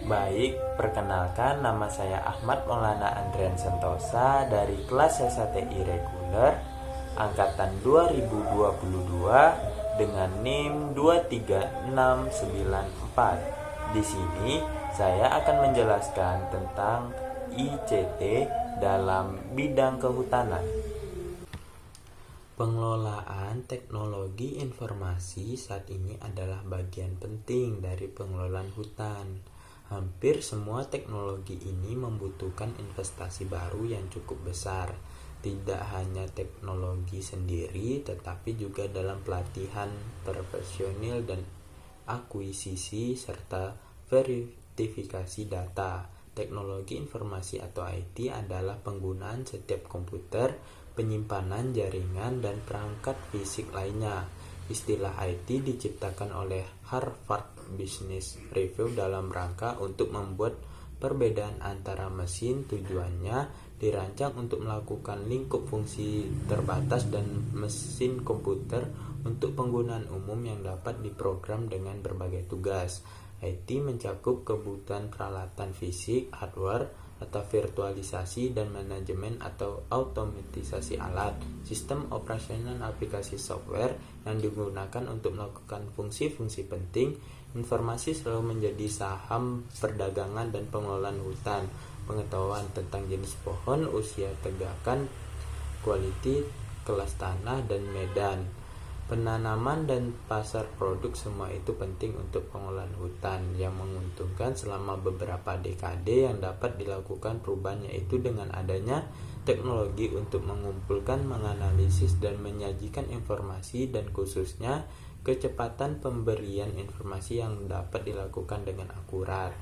Baik, perkenalkan nama saya Ahmad Maulana Andrian Sentosa dari kelas SHTI reguler angkatan 2022 dengan NIM 23694. Di sini saya akan menjelaskan tentang ICT dalam bidang kehutanan. Pengelolaan teknologi informasi saat ini adalah bagian penting dari pengelolaan hutan. Hampir semua teknologi ini membutuhkan investasi baru yang cukup besar. Tidak hanya teknologi sendiri, tetapi juga dalam pelatihan profesional dan akuisisi serta verifikasi data. Teknologi informasi atau IT adalah penggunaan setiap komputer, penyimpanan jaringan, dan perangkat fisik lainnya. Istilah IT diciptakan oleh Harvard Business Review dalam rangka untuk membuat perbedaan antara mesin. Tujuannya dirancang untuk melakukan lingkup fungsi terbatas dan mesin komputer untuk penggunaan umum yang dapat diprogram dengan berbagai tugas. IT mencakup kebutuhan peralatan fisik, hardware, atau virtualisasi dan manajemen atau otomatisasi alat, sistem operasional aplikasi software yang digunakan untuk melakukan fungsi-fungsi penting. Informasi selalu menjadi saham perdagangan dan pengelolaan hutan. Pengetahuan tentang jenis pohon, usia tegakan, kualiti, kelas tanah, dan medan penanaman dan pasar produk, semua itu penting untuk pengelolaan hutan yang menguntungkan selama beberapa dekade. Yang dapat dilakukan perubahan yaitu dengan adanya teknologi untuk mengumpulkan, menganalisis, dan menyajikan informasi, dan khususnya kecepatan pemberian informasi yang dapat dilakukan dengan akurat.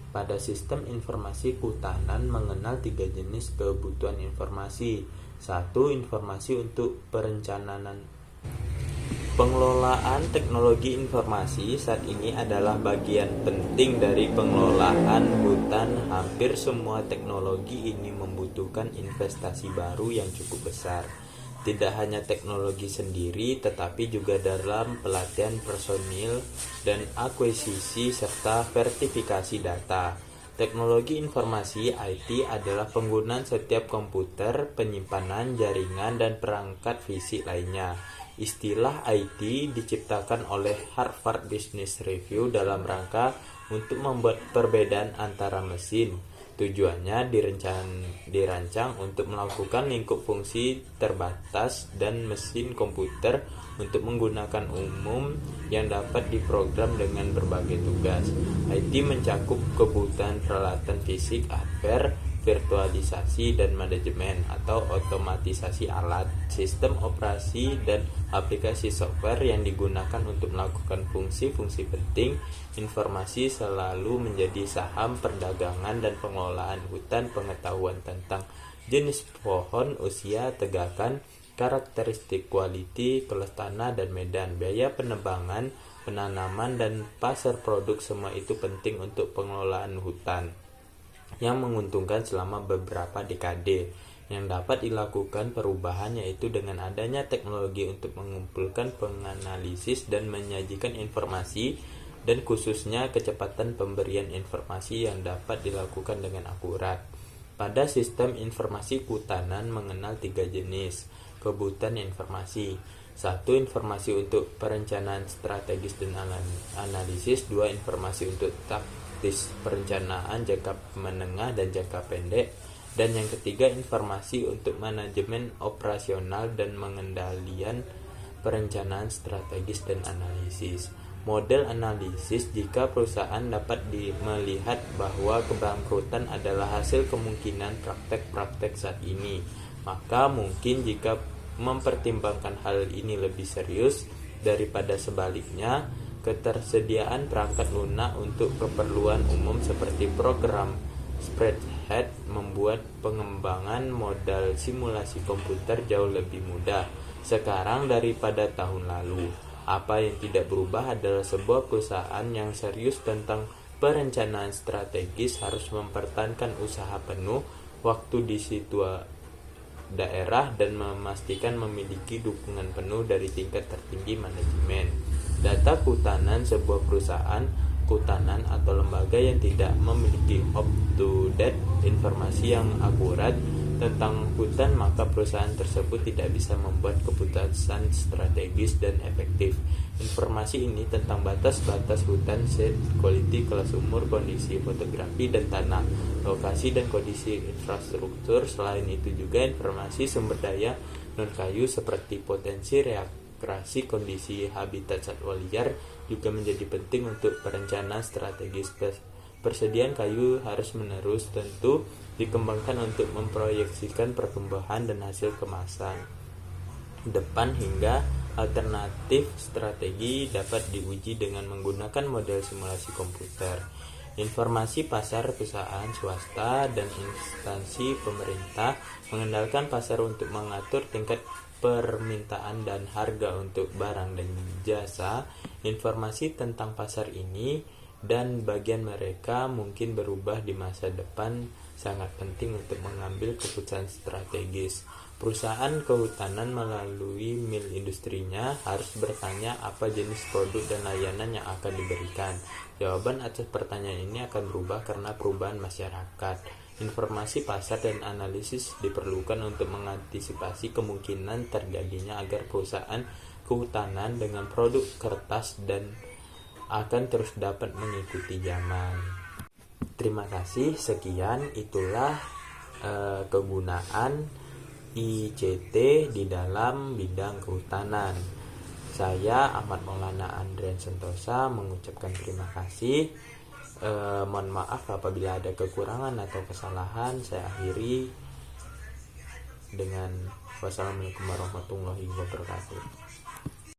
Pada sistem informasi kehutanan mengenal 3 jenis kebutuhan informasi. 1. Informasi untuk perencanaan. Pengelolaan teknologi informasi saat ini adalah bagian penting dari pengelolaan hutan. Hampir semua teknologi ini membutuhkan investasi baru yang cukup besar. Tidak hanya teknologi sendiri, tetapi juga dalam pelatihan personil dan akuisisi serta verifikasi data. Teknologi informasi IT adalah penggunaan setiap komputer, penyimpanan jaringan, dan perangkat fisik lainnya. Istilah IT diciptakan oleh Harvard Business Review dalam rangka untuk membuat perbedaan antara mesin. Tujuannya dirancang untuk melakukan lingkup fungsi terbatas dan mesin komputer untuk menggunakan umum yang dapat diprogram dengan berbagai tugas. IT mencakup kebutuhan peralatan fisik, hardware, virtualisasi, dan manajemen atau otomatisasi alat, sistem operasi, dan aplikasi software yang digunakan untuk melakukan fungsi-fungsi penting. Informasi selalu menjadi saham perdagangan dan pengelolaan hutan. Pengetahuan tentang jenis pohon, usia tegakan, karakteristik kualiti, kelas tanah, dan medan, biaya penebangan, penanaman, dan pasar produk, semua itu penting untuk pengelolaan hutan yang menguntungkan selama beberapa dekade. Yang dapat dilakukan perubahan yaitu dengan adanya teknologi untuk mengumpulkan, menganalisis, dan menyajikan informasi, dan khususnya kecepatan pemberian informasi yang dapat dilakukan dengan akurat. Pada sistem informasi kehutanan mengenal 3 jenis kebutuhan informasi. 1. Informasi untuk perencanaan strategis dan analisis. 2. Informasi untuk perencanaan jangka menengah dan jangka pendek, dan yang ketiga informasi untuk manajemen operasional dan pengendalian perencanaan strategis dan analisis. Model analisis: jika perusahaan dapat melihat bahwa kebangkrutan adalah hasil kemungkinan praktek-praktek saat ini, maka mungkin jika mempertimbangkan hal ini lebih serius daripada sebaliknya. Ketersediaan perangkat lunak untuk keperluan umum seperti program spreadsheet membuat pengembangan modal simulasi komputer jauh lebih mudah sekarang daripada tahun lalu. Apa yang tidak berubah adalah sebuah perusahaan yang serius tentang perencanaan strategis harus mempertahankan usaha penuh waktu di situ daerah dan memastikan memiliki dukungan penuh dari tingkat tertinggi manajemen. Data kehutanan sebuah perusahaan kehutanan atau lembaga yang tidak memiliki up-to-date informasi yang akurat tentang hutan, maka perusahaan tersebut tidak bisa membuat keputusan strategis dan efektif. Informasi ini tentang batas-batas hutan, set, quality, kelas umur, kondisi fotografi dan tanah, lokasi dan kondisi infrastruktur. Selain itu juga informasi sumber daya non-kayu seperti potensi rekreasi, kondisi habitat satwa liar juga menjadi penting untuk perencanaan strategis. Persediaan kayu harus menerus tentu dikembangkan untuk memproyeksikan pertumbuhan dan hasil kemasan depan, hingga alternatif strategi dapat diuji dengan menggunakan model simulasi komputer. Informasi pasar perusahaan swasta dan instansi pemerintah mengendalikan pasar untuk mengatur tingkat permintaan dan harga untuk barang dan jasa. Informasi tentang pasar ini dan bagian mereka mungkin berubah di masa depan sangat penting untuk mengambil keputusan strategis. Perusahaan kehutanan melalui mil industrinya harus bertanya apa jenis produk dan layanan yang akan diberikan. Jawaban atas pertanyaan ini akan berubah karena perubahan masyarakat. Informasi pasar dan analisis diperlukan untuk mengantisipasi kemungkinan terjadinya agar perusahaan kehutanan dengan produk kertas dan akan terus dapat mengikuti zaman. Terima kasih, sekian itulah kegunaan ICT di dalam bidang kehutanan. Saya Ahmad Maulana Andrian Sentosa mengucapkan terima kasih. Mohon maaf apabila ada kekurangan atau kesalahan. Saya akhiri dengan wassalamualaikum warahmatullahi wabarakatuh.